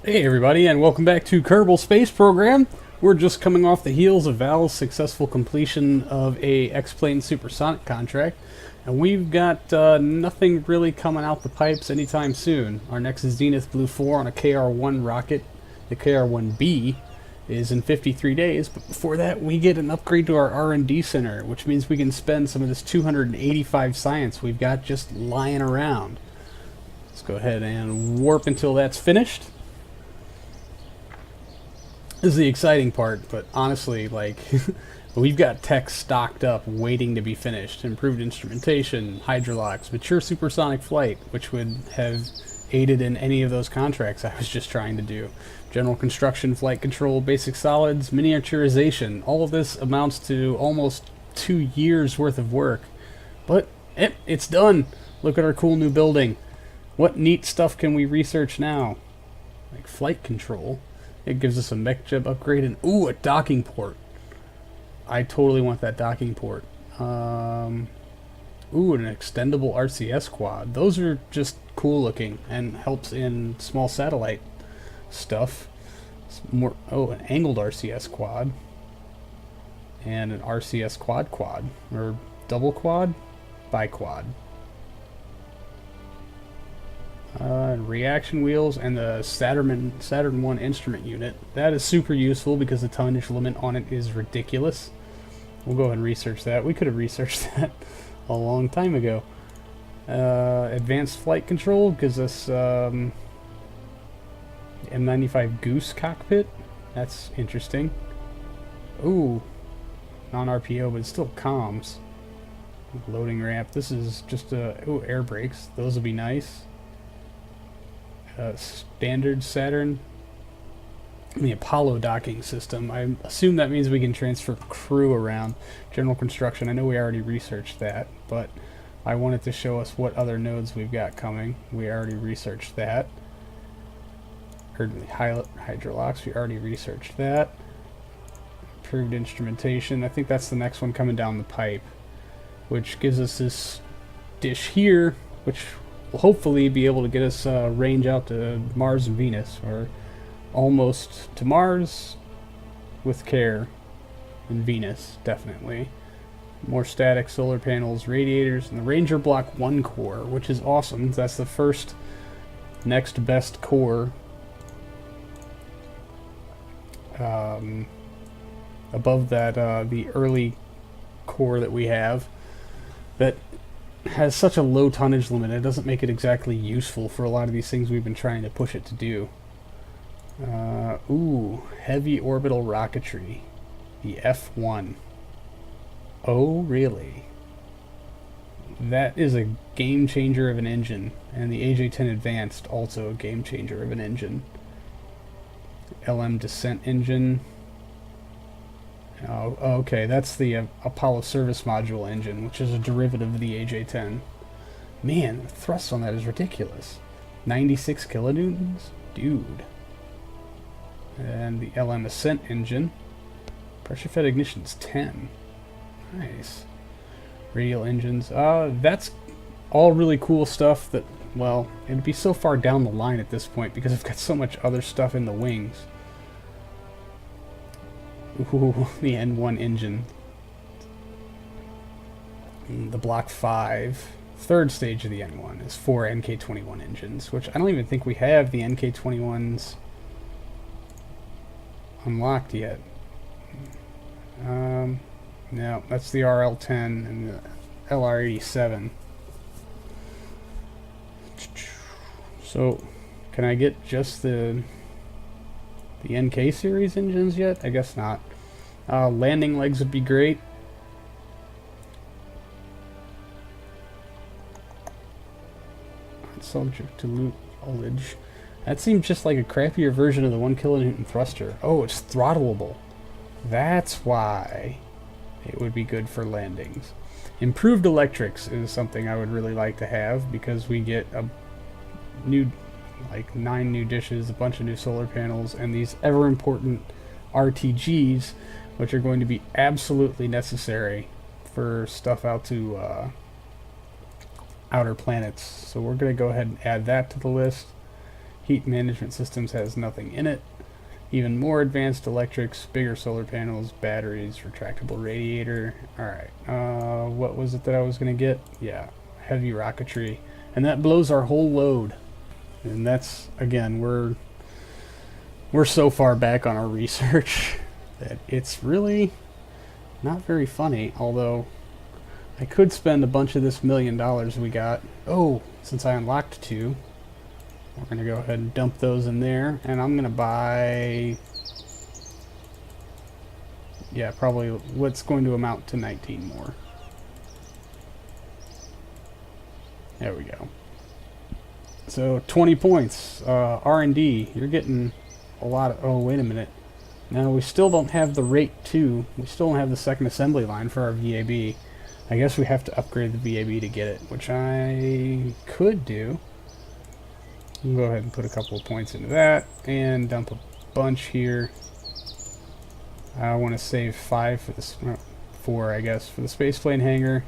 Hey everybody, and welcome back to Kerbal Space Program. We're just coming off the heels of Val's successful completion of a X-Plane Supersonic contract, and we've got nothing really coming out the pipes anytime soon. Our next Zenith Blue 4 on a KR-1 rocket, the KR-1B, is in 53 days, but before that we get an upgrade to our R&D center, which means we can spend some of this 285 science we've got just lying around. Let's go ahead and warp until that's finished. This is the exciting part, but honestly, like, we've got tech stocked up waiting to be finished. Improved instrumentation, hydrolocks, mature supersonic flight, which would have aided in any of those contracts I was just trying to do. General construction, flight control, basic solids, miniaturization. All of this amounts to almost 2 years worth of work. But, it's done! Look at our cool new building. What neat stuff can we research now? Like flight control. It gives us a mech jib upgrade and, ooh, a docking port. I totally want that docking port. Ooh, an extendable RCS quad. Those are just cool looking and helps in small satellite stuff. More, oh, an angled RCS quad. And an RCS quad. Or double quad? Bi-quad. Reaction wheels and the Saturn 1 instrument unit. That is super useful because the tonnage limit on it is ridiculous. We'll go ahead and research that. We could have researched that a long time ago. Advanced flight control gives us M95 Goose cockpit. That's interesting. Ooh, non-RPO, but it's still comms. Loading ramp. This is just ooh, air brakes. Those will be nice. Standard Saturn, the Apollo docking system. I assume that means we can transfer crew around. General construction, I know we already researched that, but I wanted to show us what other nodes we've got coming. We already researched that. Hydrolocks, we already researched that. Improved instrumentation, I think that's the next one coming down the pipe, which gives us this dish here, which will hopefully be able to get us range out to Mars and Venus, or almost to Mars with care, and Venus, definitely. More static solar panels, radiators, and the Ranger Block 1 core, which is awesome. That's the first next best core above that, the early core that we have, that has such a low tonnage limit, it doesn't make it exactly useful for a lot of these things we've been trying to push it to do. Ooh, heavy orbital rocketry. The F1. Oh, really? That is a game changer of an engine. And the AJ-10 Advanced, also a game changer of an engine. LM Descent engine. Oh, okay, that's the Apollo Service Module engine, which is a derivative of the AJ-10. Man, the thrust on that is ridiculous. 96 kilonewtons? Dude. And the LM Ascent engine. Pressure-fed ignition's 10. Nice. Radial engines. That's all really cool stuff that, well, it'd be so far down the line at this point because I've got so much other stuff in the wings. Ooh, the N1 engine. The Block 5, third stage of the N1, is 4 NK-21 engines, which I don't even think we have the NK-21s unlocked yet. No, that's the RL-10 and the LR-87. So, can I get just the NK series engines yet? I guess not. Landing legs would be great. Subject to loot knowledge. That seems just like a crappier version of the 1 kilonewton thruster. Oh, it's throttleable. That's why it would be good for landings. Improved electrics is something I would really like to have, because we get a new, like 9 new dishes, a bunch of new solar panels, and these ever important RTGs, which are going to be absolutely necessary for stuff out to outer planets. So we're going to go ahead and add that to the list. Heat management systems has nothing in it. Even more advanced electrics, bigger solar panels, batteries, retractable radiator. Alright, what was it that I was going to get? Yeah, heavy rocketry. And that blows our whole load. And that's, again, we're so far back on our research that it's really not very funny, although I could spend a bunch of this $1 million we got. Oh, since I unlocked 2, we're going to go ahead and dump those in there, and I'm going to buy, yeah, probably what's going to amount to 19 more. There we go. So 20 points. R&D, you're getting a lot of, oh, wait a minute. Now, we still don't have the rate 2. We still don't have the second assembly line for our VAB. I guess we have to upgrade the VAB to get it, which I could do. We'll go ahead and put a couple of points into that, and dump a bunch here. I want to save 5 for this, 4 I guess, for the spaceplane hangar.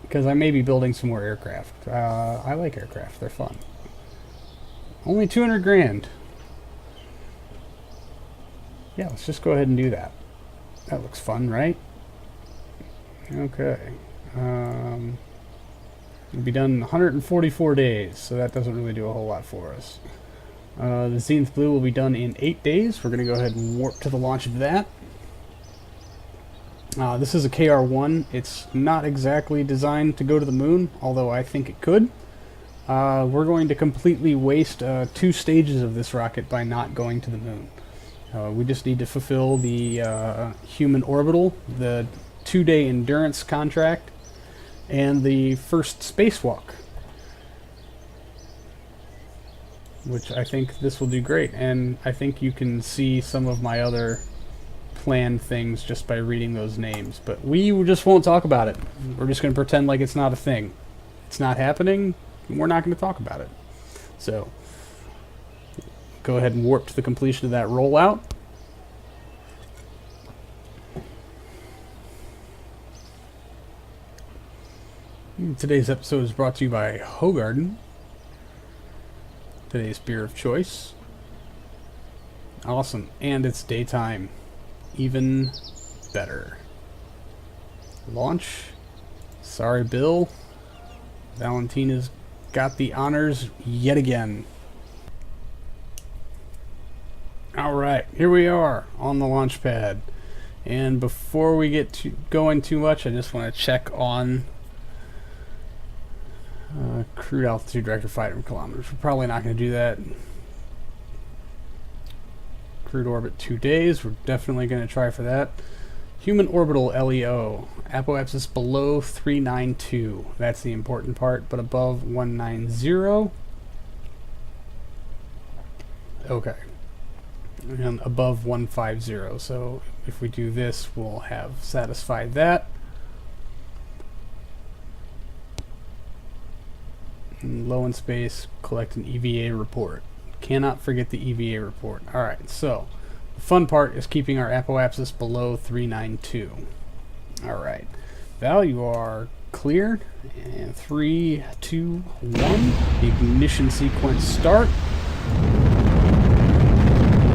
Because I may be building some more aircraft. I like aircraft, they're fun. Only 200 grand. Yeah, let's just go ahead and do that. That looks fun, right? Okay. It'll be done in 144 days, so that doesn't really do a whole lot for us. The Zenith Blue will be done in 8 days. We're going to go ahead and warp to the launch of that. This is a KR-1. It's not exactly designed to go to the moon, although I think it could. We're going to completely waste 2 stages of this rocket by not going to the moon. We just need to fulfill the human orbital, the 2-day endurance contract, and the first spacewalk, which I think this will do great. And I think you can see some of my other planned things just by reading those names, but we just won't talk about it. We're just going to pretend like it's not a thing. It's not happening, and we're not going to talk about it. So go ahead and warp to the completion of that rollout. Today's episode is brought to you by Hogarden, today's beer of choice. Awesome, and it's daytime. Even better. Launch. Sorry, Bill. Valentina's got the honors yet again. Alright, here we are on the launch pad. And before we get to going too much, I just want to check on crude altitude directed fighter kilometers. We're probably not going to do that. Crude orbit 2 days. We're definitely going to try for that. Human orbital LEO. Apoapsis below 392. That's the important part, but above 190. Okay. And above 150. So if we do this, we'll have satisfied that. And low in space, collect an EVA report. Cannot forget the EVA report. Alright, so the fun part is keeping our apoapsis below 392. Alright, value are cleared. And 3, 2, 1. Ignition sequence start.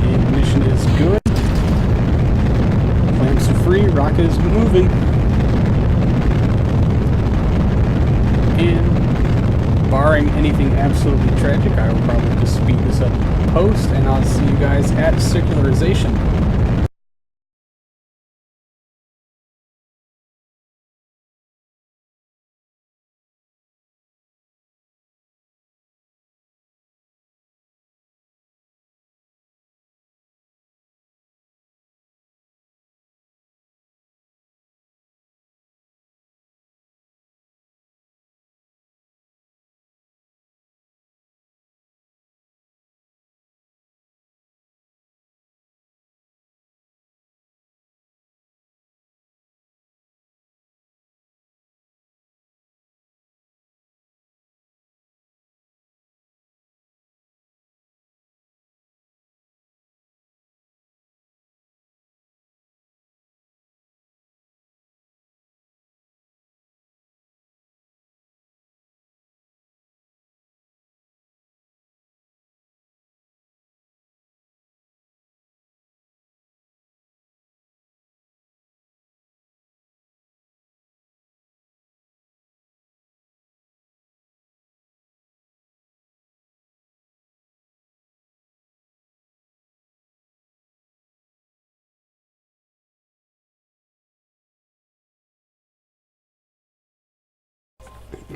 Ignition is good. Clamps are free. Rocket is moving. And barring anything absolutely tragic, I will probably just speed this up post, and I'll see you guys at circularization.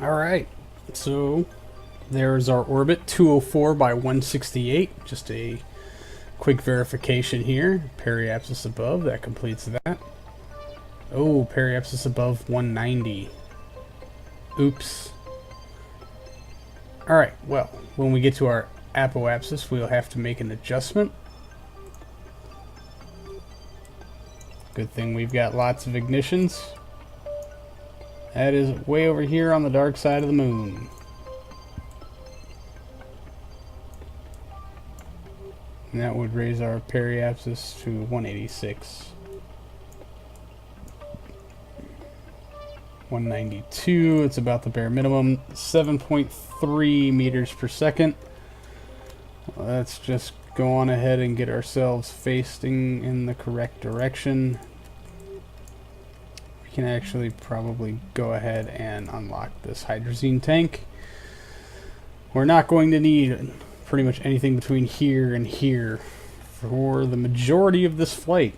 Alright, so there's our orbit, 204 by 168. Just a quick verification here. Periapsis above, that completes that. Oh, periapsis above 190. Oops. Alright, well, when we get to our apoapsis, we'll have to make an adjustment. Good thing we've got lots of ignitions. That is way over here on the dark side of the moon. And that would raise our periapsis to 186. 192, it's about the bare minimum. 7.3 meters per second. Let's just go on ahead and get ourselves facing in the correct direction. We can actually probably go ahead and unlock this hydrazine tank. We're not going to need pretty much anything between here and here for the majority of this flight.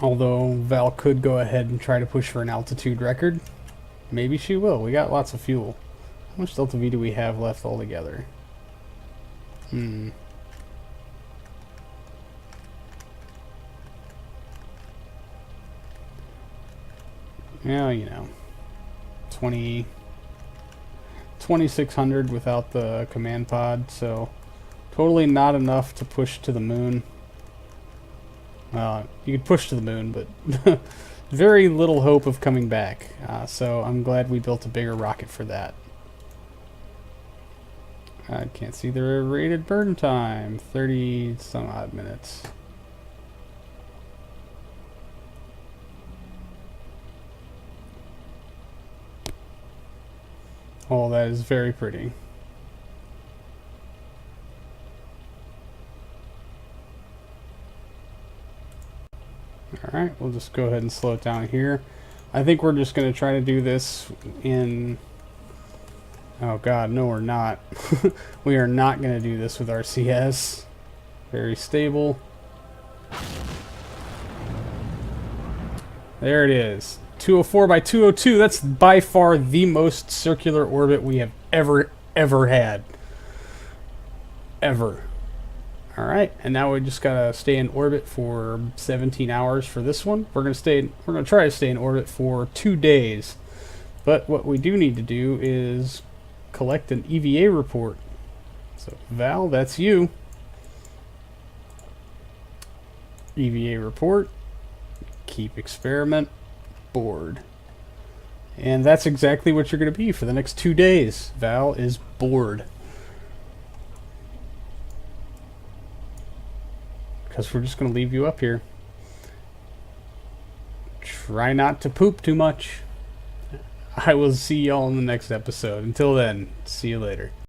Although Val could go ahead and try to push for an altitude record. Maybe she will. We got lots of fuel. How much Delta V do we have left altogether? Yeah, you know, 2600 without the command pod, so totally not enough to push to the moon. You could push to the moon, but very little hope of coming back. So I'm glad we built a bigger rocket for that. I can't see the rated burn time. 30 some odd minutes. Oh, that is very pretty. Alright, we'll just go ahead and slow it down here. I think we're just going to try to do this in... Oh god, no we're not. We are not going to do this with RCS. Very stable. There it is. 204 by 202. That's by far the most circular orbit we have ever had. Ever. Alright, and now we just gotta stay in orbit for 17 hours for this one. We're gonna try to stay in orbit for 2 days. But what we do need to do is collect an EVA report. So Val, that's you. EVA report. Keep experiment. Bored. And that's exactly what you're gonna be for the next 2 days. Val is bored. Because we're just going to leave you up here. Try not to poop too much. I will see y'all in the next episode. Until then, see you later.